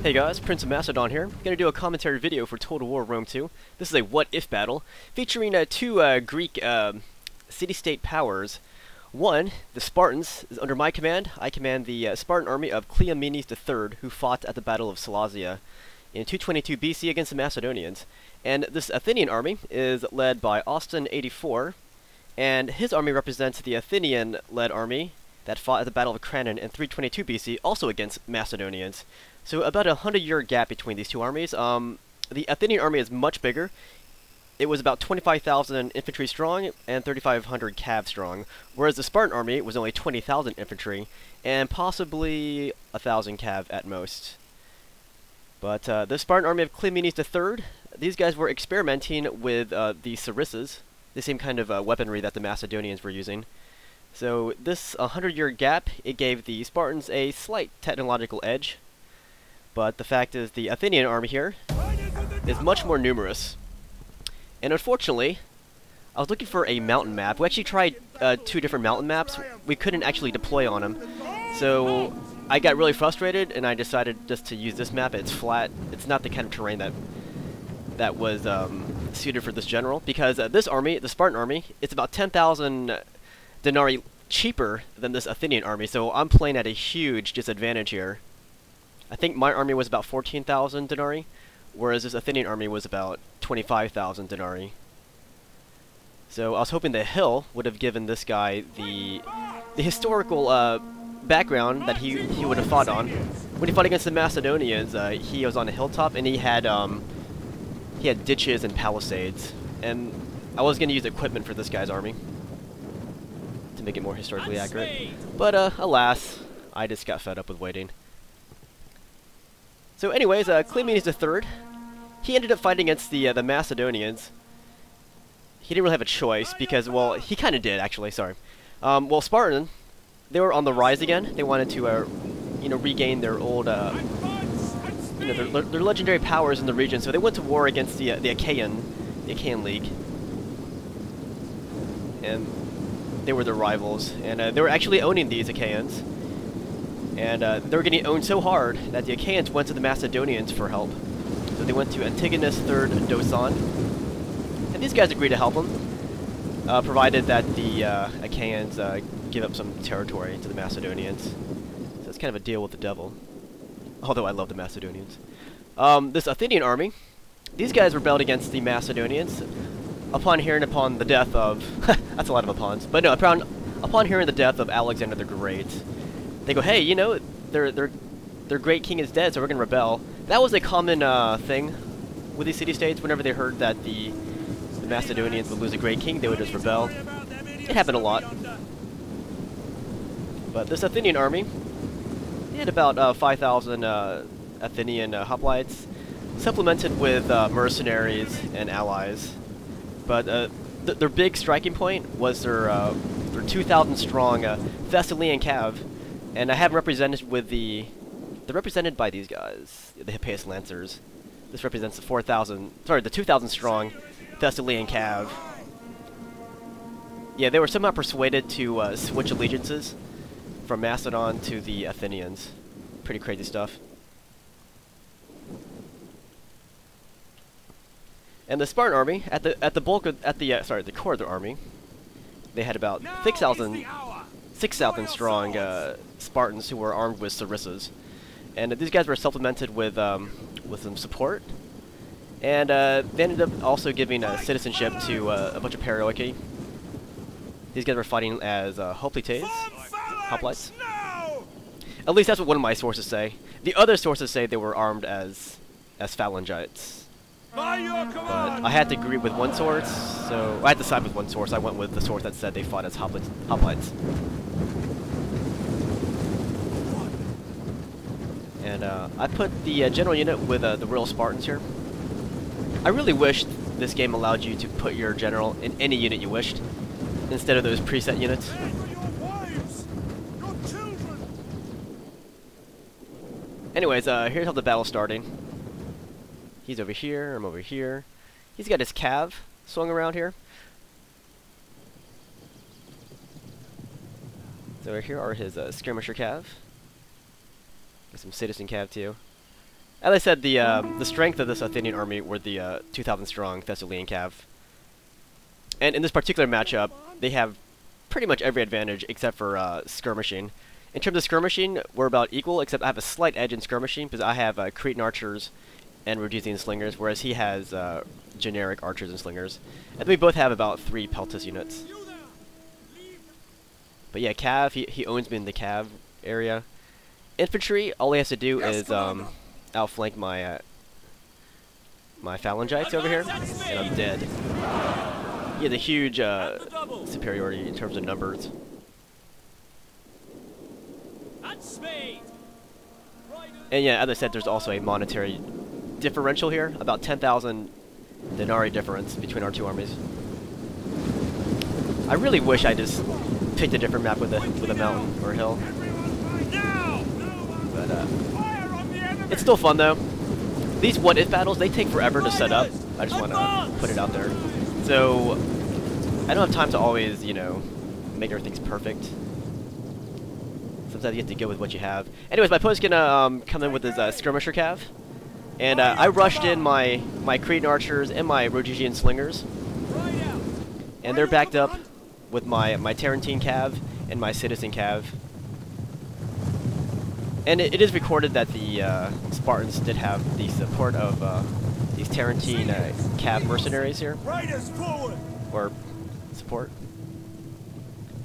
Hey guys, PrinceofMacedon here. Gonna do a commentary video for Total War Rome 2. This is a what-if battle, featuring two Greek city-state powers. One, the Spartans, is under my command. I command the Spartan army of Cleomenes III, who fought at the Battle of Salasia in 222 BC against the Macedonians. And this Athenian army is led by Austin 84, and his army represents the Athenian-led army that fought at the Battle of Cranon in 322 BC, also against Macedonians. So about a 100-year gap between these two armies. The Athenian army is much bigger. It was about 25,000 infantry strong and 3,500 cav strong, whereas the Spartan army was only 20,000 infantry and possibly 1,000 cav at most. But the Spartan army of Cleomenes III, these guys were experimenting with the sarissas, the same kind of weaponry that the Macedonians were using. So this 100-year gap, it gave the Spartans a slight technological edge. But the fact is, the Athenian army here is much more numerous. And unfortunately, I was looking for a mountain map. We actually tried two different mountain maps. We couldn't actually deploy on them. So I got really frustrated, and I decided just to use this map. It's flat. It's not the kind of terrain that was suited for this general. Because this army, the Spartan army, it's about 10,000 denarii cheaper than this Athenian army. So I'm playing at a huge disadvantage here. I think my army was about 14,000 denarii, whereas this Athenian army was about 25,000 denarii. So I was hoping the hill would have given this guy the historical background that he would have fought on. When he fought against the Macedonians, he was on a hilltop and he had ditches and palisades. And I was going to use equipment for this guy's army to make it more historically accurate. But alas, I just got fed up with waiting. So anyways, Cleomenes III, he ended up fighting against the Macedonians. He didn't really have a choice because, well, he kind of did actually. Sorry. Well, Spartan, they were on the rise again. They wanted to, regain their old, their legendary powers in the region. So they went to war against the Achaean League, and they were their rivals. And they were actually owning these Achaeans. And they were getting owned so hard that the Achaeans went to the Macedonians for help. So they went to Antiphilus III Doson, and these guys agreed to help them, provided that the Achaeans give up some territory to the Macedonians. So it's kind of a deal with the devil, although I love the Macedonians. This Athenian army, these guys rebelled against the Macedonians upon hearing upon the death of that's a lot of upons, but no, upon hearing the death of Alexander the Great. They go, hey, their great king is dead, so we're going to rebel. That was a common thing with these city-states. Whenever they heard that the Macedonians would lose a great king, they would just rebel. It happened a lot. But this Athenian army, they had about 5,000 Athenian hoplites, supplemented with mercenaries and allies. But their big striking point was their 2,000 strong Thessalian cav. And I have them represented with they're represented by these guys, the Hippias Lancers. This represents the 2,000 strong Thessalian cav. Yeah, they were somehow persuaded to switch allegiances from Macedon to the Athenians. Pretty crazy stuff. And the Spartan army, at the core of their army, they had about 6,000 strong Spartans who were armed with sarissas, and these guys were supplemented with some support, and they ended up also giving citizenship to a bunch of Perioeci. These guys were fighting as hoplites. At least that's what one of my sources say. The other sources say they were armed as phalangites. But I had to agree with one source, so I had to side with one source. I went with the source that said they fought as hoplites. And I put the general unit with the Royal Spartans here. I really wished this game allowed you to put your general in any unit you wished, instead of those preset units. Anyways, here's how the battle's starting. He's over here, I'm over here. He's got his cav swung around here. So here are his skirmisher cav. Got some citizen cav too. As I said, the strength of this Athenian army were the 2,000 strong Thessalian cav. And in this particular matchup, they have pretty much every advantage except for skirmishing. In terms of skirmishing, we're about equal, except I have a slight edge in skirmishing because I have Cretan archers and Rhodesian slingers, whereas he has generic archers and slingers. And we both have about 3 peltis units. But yeah, cav, he owns me in the cav area. Infantry, all he has to do is outflank my my phalangites over here, and I'm dead. He has a huge superiority in terms of numbers. And yeah, as I said, there's also a monetary differential here, about 10,000 denarii difference between our two armies. I really wish I just picked a different map with a mountain or a hill. But it's still fun though. These what-if battles, they take forever to set up. I just want to put it out there. So I don't have time to always, you know, make everything's perfect. Sometimes you have to go with what you have. Anyways, my opponent's gonna come in with his skirmisher cav, and I rushed in my Cretan archers and my Rhodesian slingers, and they're backed up with my Tarentine cav and my citizen cav. And it is recorded that the Spartans did have the support of these Tarentine cav mercenaries here, or support.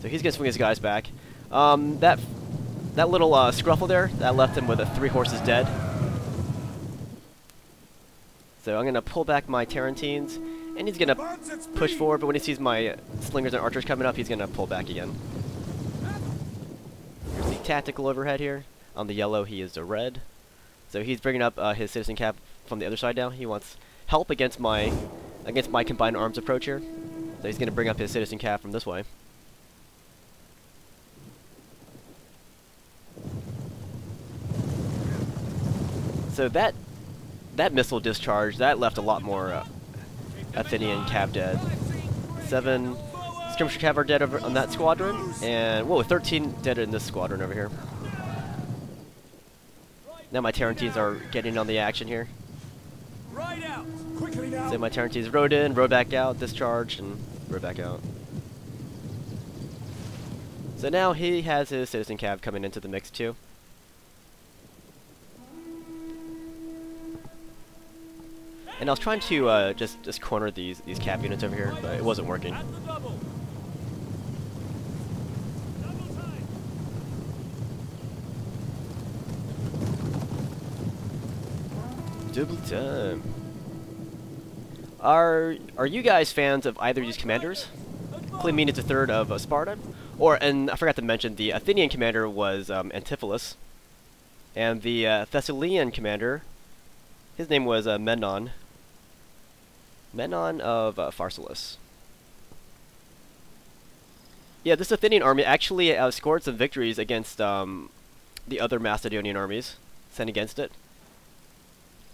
So he's gonna swing his guys back. That little scruffle there, that left him with 3 horses dead. So I'm gonna pull back my Tarentines, and he's gonna push forward, but when he sees my slingers and archers coming up, he's gonna pull back again. Here's the tactical overhead here. On the yellow, he is the red. So he's bringing up his citizen cav from the other side now. He wants help against my combined arms approach here. So he's gonna bring up his citizen cav from this way. So that missile discharge, that left a lot more Athenian cav dead. 7 skirmisher cav are dead over on that squadron, and whoa, 13 dead in this squadron over here. Now my Tarentines are getting on the action here. So my Tarentines rode in, rode back out, discharged, and rode back out. So now he has his citizen cav coming into the mix too. And I was trying to just corner these cav units over here, but it wasn't working. Double time. Are you guys fans of either of these commanders? Cleomenes III of Spartan, and I forgot to mention the Athenian commander was Antiphilus, and the Thessalian commander, his name was Menon of Pharsalus. Yeah, this Athenian army actually scored some victories against the other Macedonian armies sent against it.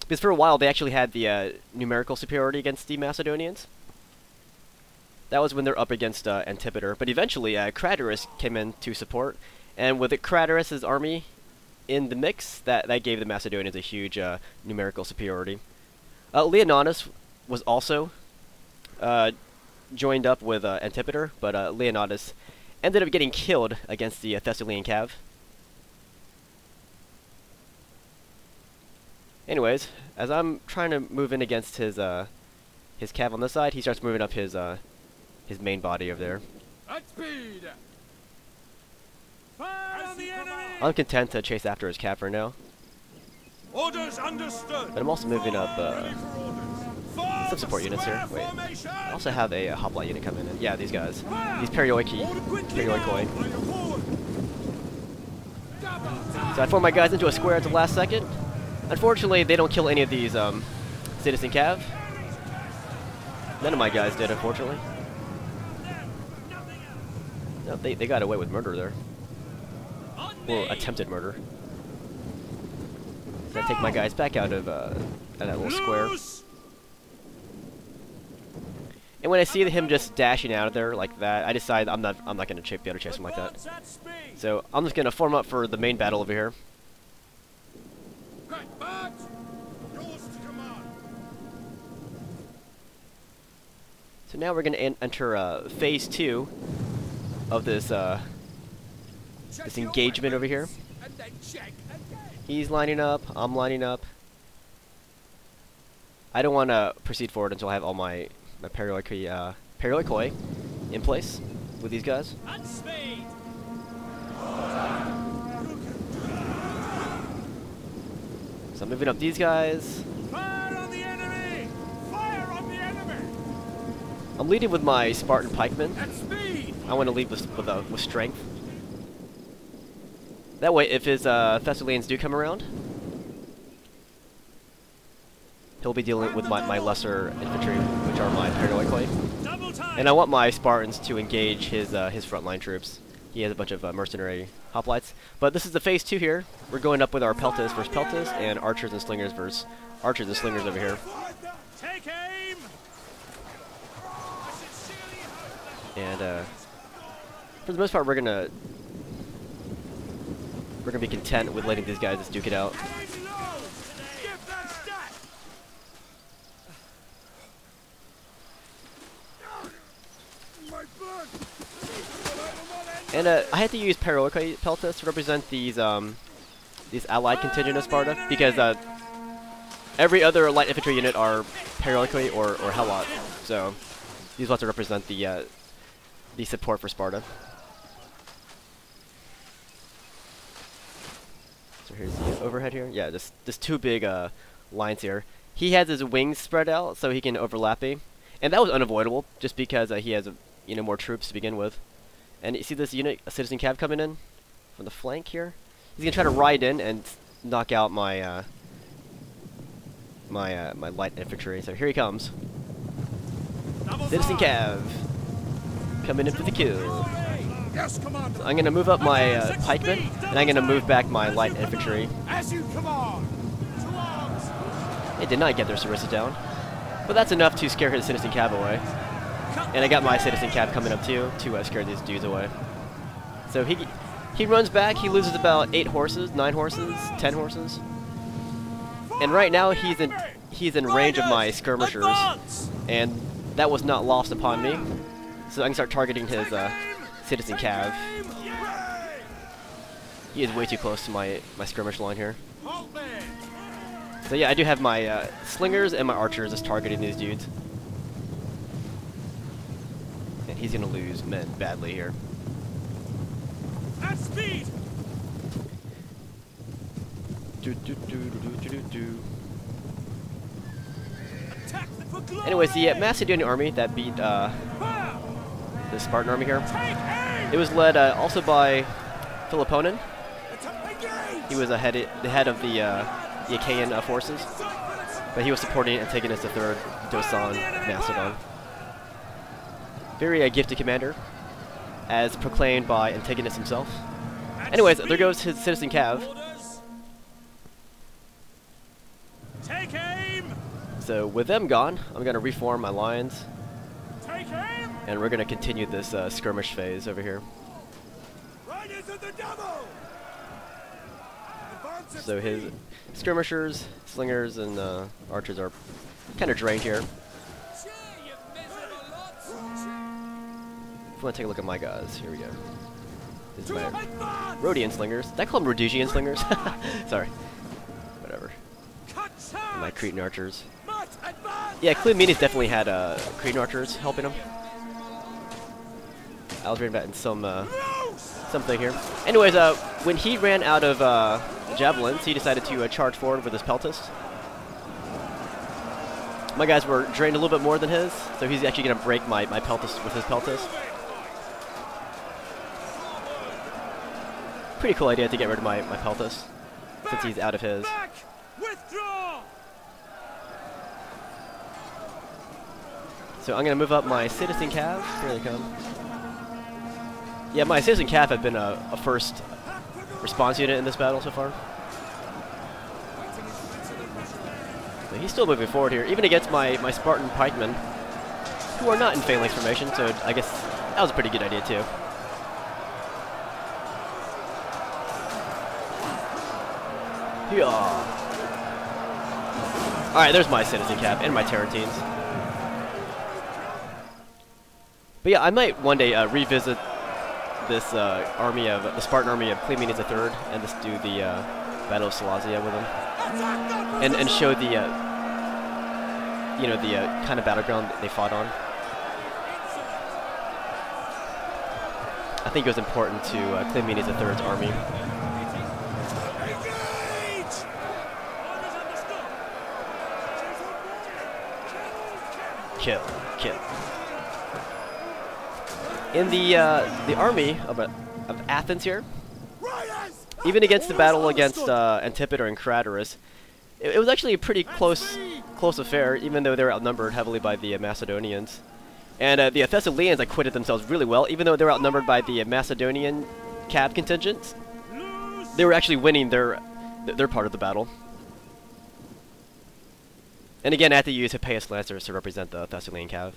Because for a while they actually had the numerical superiority against the Macedonians. That was when they're up against Antipater. But eventually Craterus came in to support, and with Craterus' army in the mix, that gave the Macedonians a huge numerical superiority. Leonidas was also joined up with Antipater, but Leonidas ended up getting killed against the Thessalian cav. Anyways, as I'm trying to move in against his cav on this side, he starts moving up his main body over there. I'm content to chase after his cav for now. Orders understood. But I'm also moving up some support units here. Wait, I also have a hoplite unit coming in. Yeah, these guys. These perioikoi. So I form my guys into a square at the last second. Unfortunately, they don't kill any of these citizen cav. None of my guys did, unfortunately. No, they got away with murder there. Well, attempted murder. So I take my guys back out of that little square. And when I see him just dashing out of there like that, I decide I'm not going to be able to chase him like that. So I'm just going to form up for the main battle over here. So now we're going to enter phase 2 of this this engagement over here. He's lining up. I'm lining up. I don't want to proceed forward until I have all my Periloikoi in place with these guys. So I'm moving up these guys. Fire on the enemy! Fire on the enemy! I'm leading with my Spartan pikemen. At speed! I want to lead with strength. That way, if his Thessalians do come around, he'll be dealing with my lesser infantry, which are my Periloikoi. And I want my Spartans to engage his frontline troops. He has a bunch of mercenary hoplites. But this is the phase 2 here. We're going up with our Peltas versus Peltas, and archers and slingers versus archers and slingers over here. Take aim! And for the most part, we're gonna be content with letting these guys just duke it out. And I had to use Periloikoi Peltas to represent these allied contingent of Sparta, because every other light infantry unit are Periloikoi or Helot, so these ones to represent the support for Sparta. So here's the overhead here. Yeah, just two big lines here. He has his wings spread out so he can overlap me, and that was unavoidable just because he has more troops to begin with. And you see this unit, a citizen cav coming in from the flank here. He's gonna try to ride in and knock out my my light infantry. So here he comes. Citizen cav coming in for the kill. Yes, Commander. So I'm gonna move up my pikemen, and I'm gonna move back my light infantry. As you command. They did not get their Sarissa down, but that's enough to scare his citizen cav away. And I got my citizen cav coming up too to scare these dudes away. So he runs back. He loses about 8 horses, 9 horses, 10 horses. And right now he's in range of my skirmishers, and that was not lost upon me. So I can start targeting his citizen cav. He is way too close to my skirmish line here. So yeah, I do have my slingers and my archers just targeting these dudes. And he's gonna lose men badly here. At speed. Anyways, the Macedonian army that beat the Spartan army here, it was led also by Philopoemen. He was the head of the Achaean forces, but he was supporting Antiphilus III, Dosan, Macedon. Very gifted commander, as proclaimed by Antigonus himself. Anyways, there goes his citizen cav. Take aim. So with them gone, I'm gonna reform my lines, Take aim. and we're gonna continue this skirmish phase over here. Right into the double. So his skirmishers, slingers, and archers are kind of drained here. If you want to take a look at my guys, here we go. This is my Rhodian slingers. Did I call them Rhodegian slingers? Sorry. Whatever. And my Cretan archers. Yeah, Cleomenes definitely had Cretan archers helping him. I was reading that in something here. Anyways, when he ran out of javelins, he decided to charge forward with his peltas. My guys were drained a little bit more than his, so he's actually going to break my peltas with his peltas. Pretty cool idea to get rid of my peltas, since he's out of his. Withdraw. So I'm going to move up my citizen cav. Here they come. Yeah, my citizen cav have been a first response unit in this battle so far. So he's still moving forward here, even against my Spartan pikemen, who are not in phalanx formation, so I guess that was a pretty good idea too. Alright, there's my citizen cav and my Tarentines. But yeah, I might one day revisit this army of the Spartan army of Cleomenes III and just do the Battle of Seleucia with them, and show the you know, the kind of battleground that they fought on. I think it was important to Cleomenes III's army. Kill, kill. In the army of Athens here, even against the battle against Antipater and Craterus, it was actually a pretty close affair, even though they were outnumbered heavily by the Macedonians. And the Thessalians acquitted themselves really well, even though they were outnumbered by the Macedonian cav contingents. They were actually winning their part of the battle. And again, I had to use Hippeus Lancers to represent the Thessalian cav.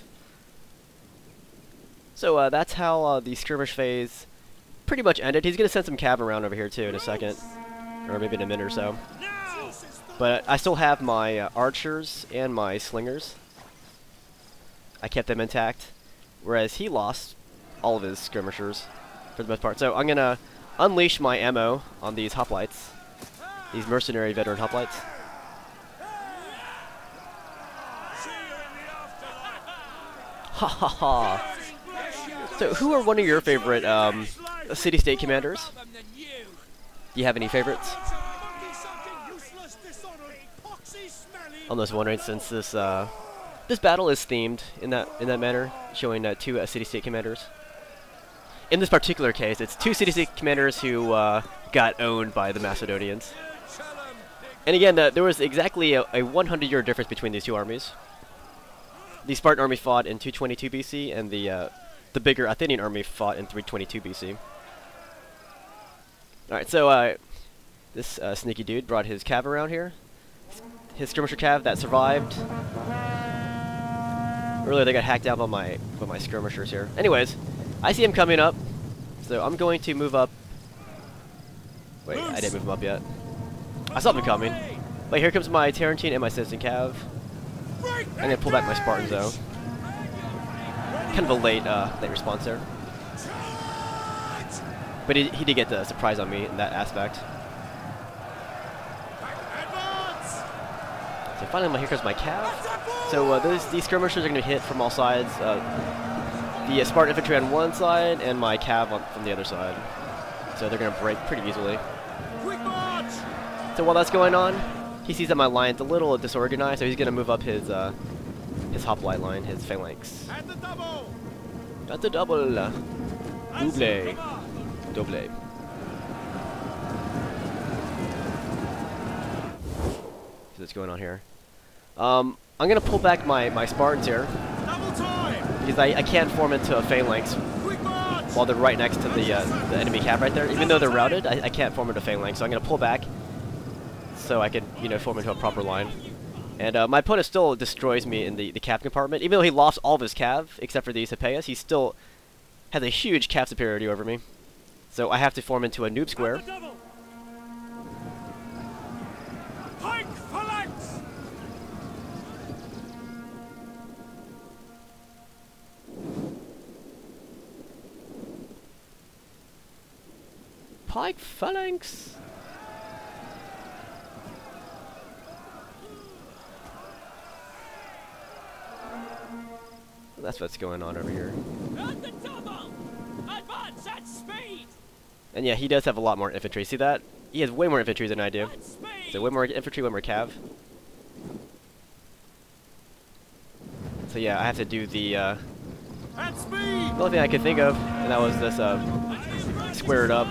So that's how the skirmish phase pretty much ended. He's going to send some cav around over here too in a second, or maybe in a minute or so. But I still have my archers and my slingers. I kept them intact, whereas he lost all of his skirmishers for the most part. So I'm going to unleash my ammo on these hoplites, these mercenary veteran hoplites. Ha ha ha! So who are one of your favorite city-state commanders? Do you have any favorites? I'm just wondering, since this this battle is themed in that manner, showing two city-state commanders. In this particular case, it's two city-state commanders who got owned by the Macedonians. And again, there was exactly a 100-year difference between these two armies. The Spartan army fought in 222 BC, and the bigger Athenian army fought in 322 BC. Alright, so this sneaky dude brought his cav around here. His skirmisher cav that survived. Earlier they got hacked down by my skirmishers here. Anyways, I see him coming up, so I'm going to move up. Wait, I didn't move him up yet. I saw him coming. But here comes my Tarentine and my Citizen cav. I'm gonna pull back my Spartans though. Kind of a late response there. But he did get the surprise on me in that aspect. So finally, here comes my cav. So these skirmishers are going to hit from all sides. The Spartan infantry on one side and my cav from the other side. So they're going to break pretty easily. So while that's going on, he sees that my line's a little disorganized, so he's going to move up his hoplite line, his phalanx. At the double. Double. What's going on here? I'm gonna pull back my Spartans here because I can't form into a phalanx while they're right next to the enemy cav right there. Even though they're routed, I can't form into a phalanx, so I'm gonna pull back so I can, you know, form into a proper line. And my opponent still destroys me in the cav compartment, even though he lost all of his cav except for these Hippeus. He still has a huge cav superiority over me, so I have to form into a noob square. Pike phalanx. That's what's going on over here. And yeah, he does have a lot more infantry. See that? He has way more infantry than I do. So way more infantry, way more cav. So yeah, I have to do the only thing I could think of, and that was this square it up.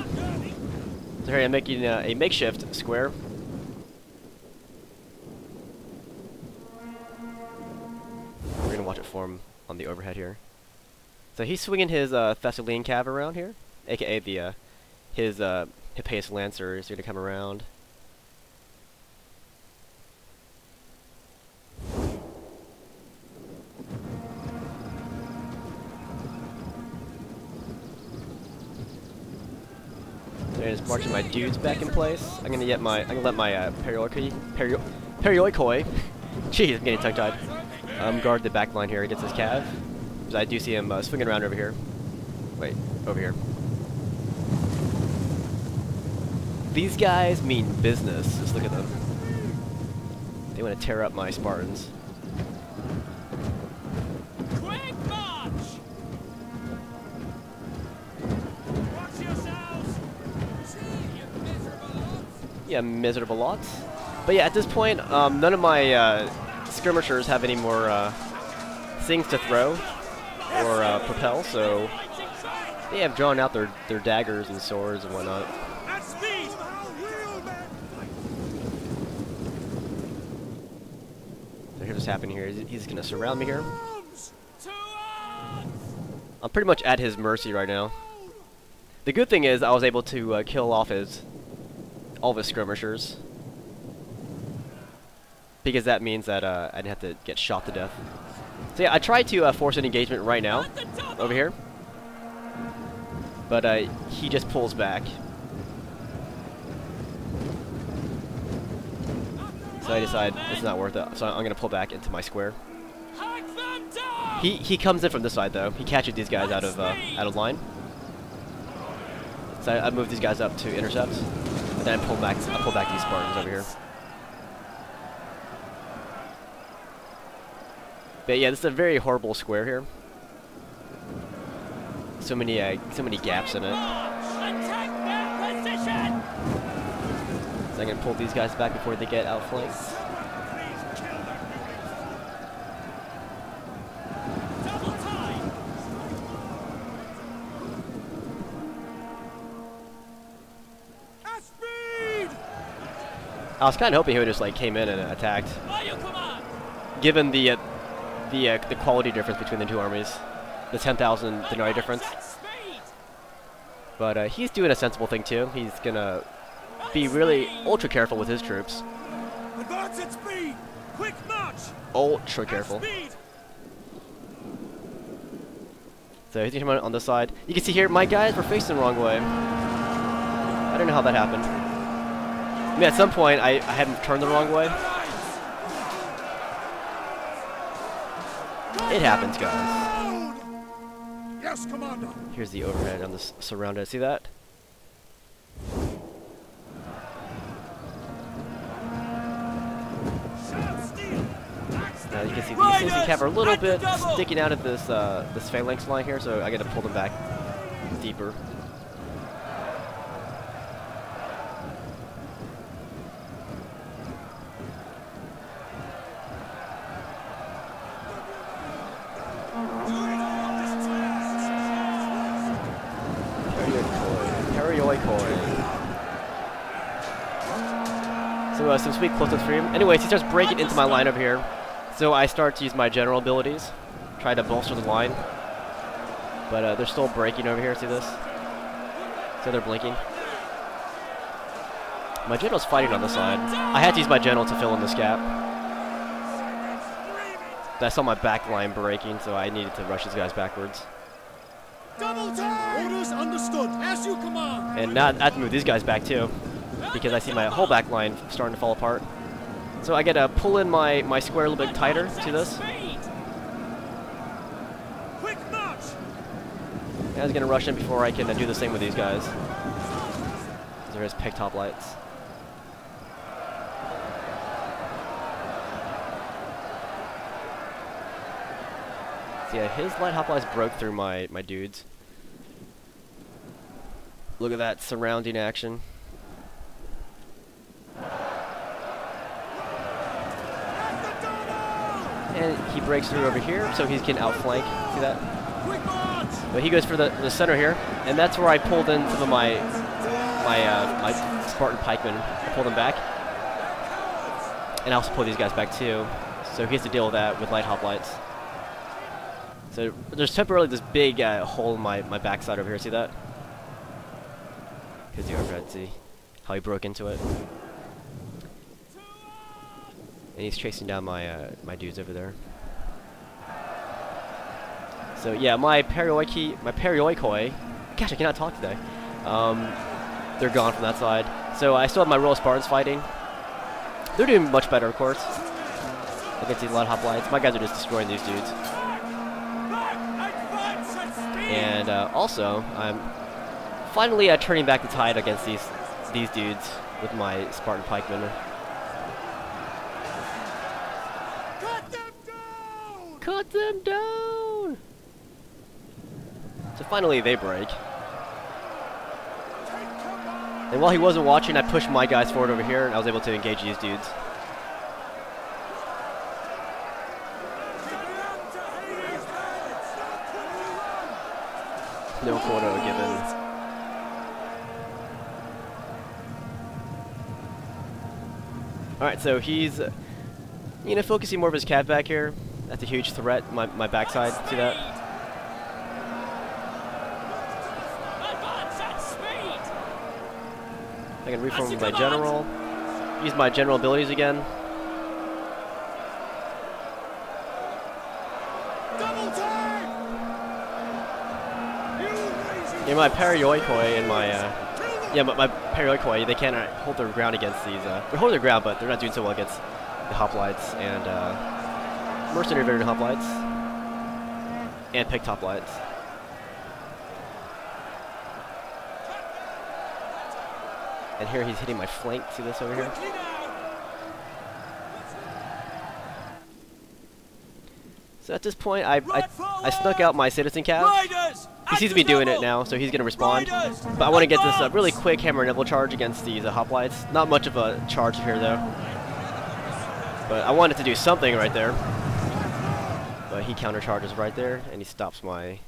So here I'm making a makeshift square. We're gonna watch it form on the overhead here. So he's swinging his Thessalian cav around here, aka his Hippeus Lancers are gonna come around. I'm just marching my dudes back in place. I'm gonna let my Perioikoi. Jeez, I'm getting tongue-tied. Guard the back line here against this cav. because I do see him swinging around over here. Wait, over here. These guys mean business. Just look at them. They want to tear up my Spartans. Quick march! Watch yourselves! Yeah, miserable lots. But yeah, at this point, none of my skirmishers have any more things to throw or propel, so they have drawn out their daggers and swords and whatnot. At speed! So here's what's happening here. He's going to surround me here. To arms! I'm pretty much at his mercy right now. The good thing is I was able to kill off all of his skirmishers, because that means that I didn't have to get shot to death. So yeah, I tried to force an engagement right now over here, but he just pulls back. So I decide it's not worth it, so I'm going to pull back into my square. Hack them down! He comes in from this side though. He catches these guys out of line. So I move these guys up to intercept, and then I pull back these Spartans over here. But yeah, this is a very horrible square here. So many gaps in it. Attack their position! So I'm gonna pull these guys back before they get outflanked. Please kill them! Double time! At speed! I was kind of hoping he would just like came in and attacked, By your command! given the quality difference between the two armies, the 10,000 denarii difference. At speed! But he's doing a sensible thing too. He's gonna be really ultra careful with his troops. Advance at speed! Quick march! Ultra careful. At speed! So he's gonna come on this side. You can see here, my guys were facing the wrong way. I don't know how that happened. I mean, at some point, I had them turned the wrong way. It happens, guys. Yes, Commander! Here's the overhead on this surrounded. See that? Now you can see the Sicily cav are a little bit sticking out of this phalanx line here, so I got to pull them back deeper. So some sweet close-up stream. Anyways, he starts breaking into my line over here. So I start to use my general abilities, try to bolster the line. But they're still breaking over here, see this? So they're blinking. My general's fighting on the side. I had to use my general to fill in this gap. I saw my back line breaking, so I needed to rush these guys backwards. Double time! Orders understood, as you command! And now I have to move these guys back too, because I see my whole back line starting to fall apart. So I gotta pull in my square a little bit tighter. See this? Quick march! I was gonna rush in before I can do the same with these guys. There's peg top lights. So yeah, his light hoplites broke through my dudes. Look at that surrounding action. And he breaks through over here, so he's getting outflank. See that? Quick march! But he goes for the center here, and that's where I pulled in some of my Spartan pikemen. I pulled them back, and I also pulled these guys back too. So he has to deal with that with light hoplites. So there's temporarily this big hole in my backside over here. See that? Because you overhead, see how he broke into it. And he's chasing down my dudes over there. So yeah, my perioikoi, gosh, I cannot talk today. They're gone from that side. So I still have my Royal Spartans fighting. They're doing much better, of course, against these light hoplites. My guys are just destroying these dudes. And also, I'm finally turning back the tide against these dudes with my Spartan pikemen. Cut them down! Cut them down! So finally they break. And while he wasn't watching, I pushed my guys forward over here, and I was able to engage these dudes. No quota given. Alright, so he's, focusing more of his cav back here. That's a huge threat, my backside. See that? I can reform my general. Use my general abilities again. Yeah, my Perioikoi and my my Perioikoi, they can't hold their ground against these. They hold their ground, but they're not doing so well against the hoplites and mercenary variant hoplites and picked hoplites. And here he's hitting my flank. See this over here? So at this point, I snuck out my citizen cav. He sees me doing it now, so he's going to respond. But I want to get this really quick hammer and nibble charge against these hoplites. Not much of a charge here, though. But I wanted to do something right there. But he countercharges right there, and he stops my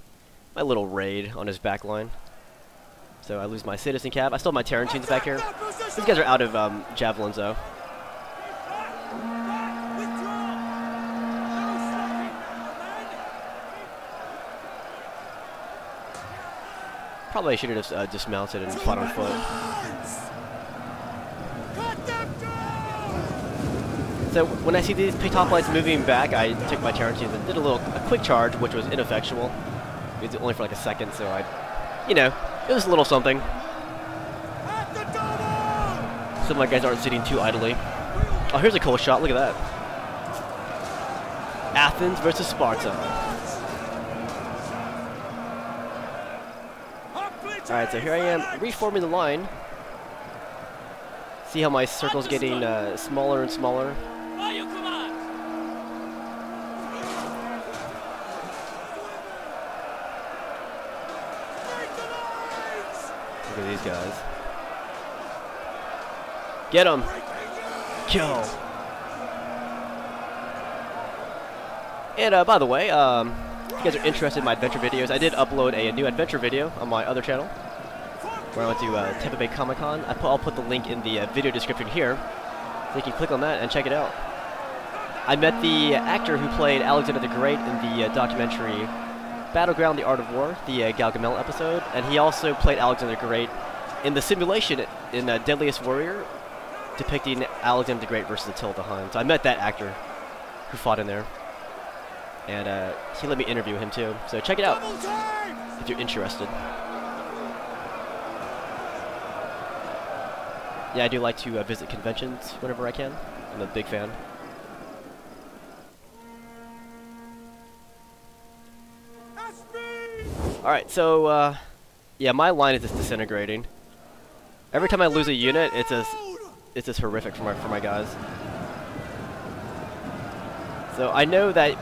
little raid on his back line. So I lose my citizen cav. I still have my Tarantines back here. These guys are out of javelins, though. Probably I should have just dismounted and fought on foot. So when I see these picked hoplites moving back, I took my Tarantines and did a quick charge, which was ineffectual. It was only for like a second, so it was a little something. Some of my guys aren't sitting too idly. Oh, here's a cool shot. Look at that. Athens versus Sparta. Alright, so here I am reforming the line. See how my circle's getting smaller and smaller. Look at these guys. Get him! Kill! And by the way, if you guys are interested in my adventure videos, I did upload a new adventure video on my other channel where I went to Tampa Bay Comic-Con. I'll put the link in the video description here, so you can click on that and check it out. I met the actor who played Alexander the Great in the documentary Battleground: The Art of War, the Galgamel episode, and he also played Alexander the Great in the simulation in Deadliest Warrior, depicting Alexander the Great versus Attila the Hun. So I met that actor who fought in there. And he let me interview him too. So check it out if you're interested. Yeah, I do like to visit conventions whenever I can. I'm a big fan. Alright, so yeah, my line is just disintegrating. Every time I lose a unit, it's just horrific for my guys. So I know that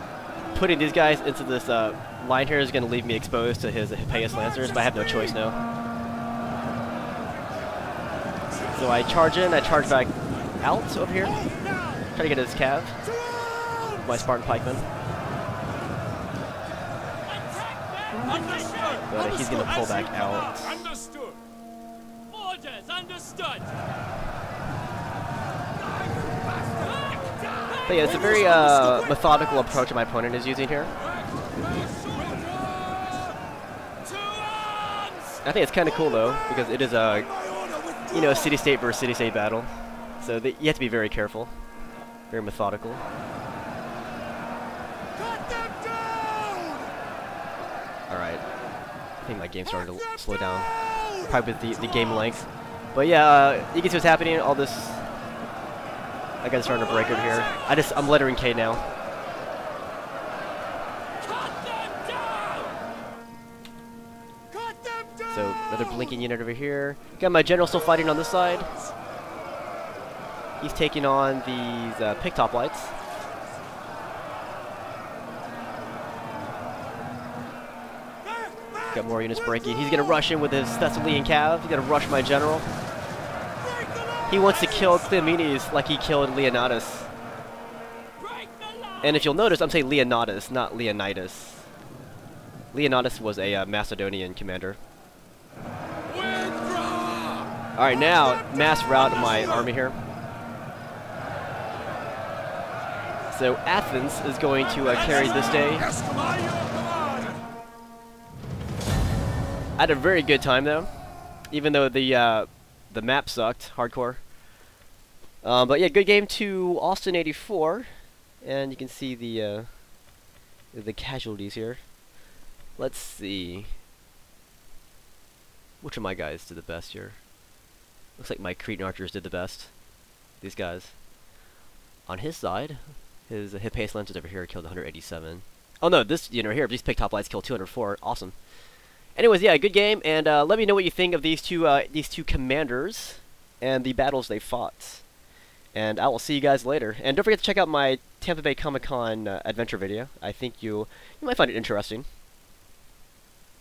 putting these guys into this line here is going to leave me exposed to his Hippeus Lancers, but I have no choice now. So I charge in, I charge back out over here, try to get his cav, my Spartan pikemen. But he's going to pull back out. Understood. Orders understood. But yeah, it's a very methodical approach my opponent is using here. I think it's kind of cool though, because it is a, a city-state versus city-state battle. So you have to be very careful, very methodical. All right, I think my game's starting to slow down, probably with the game length. But yeah, you can see what's happening. All this. I got starting to break over here. I'm lettering K now. So another blinking unit over here. Got my general still fighting on this side. He's taking on these pick top lights. Got more units breaking. He's gonna rush in with his Thessalian cav. He's gonna rush my general. He wants to kill Cleomenes like he killed Leonidas. And if you'll notice, I'm saying Leonidas, not Leonidas. Leonidas was a Macedonian commander. Alright, now, mass rout of my army here. So, Athens is going to carry this day. I had a very good time, though. Even though the map sucked, hardcore. But yeah, good game to Austin 84. And you can see the casualties here. Let's see. Which of my guys did the best here? Looks like my Cretan archers did the best. These guys. On his side, his hip-pace lancers over here killed 187. Oh no, this unit here, these pick top lights killed 204. Awesome. Anyways, yeah, good game, and let me know what you think of these two commanders and the battles they fought. And I will see you guys later. And don't forget to check out my Tampa Bay Comic-Con adventure video. I think you might find it interesting.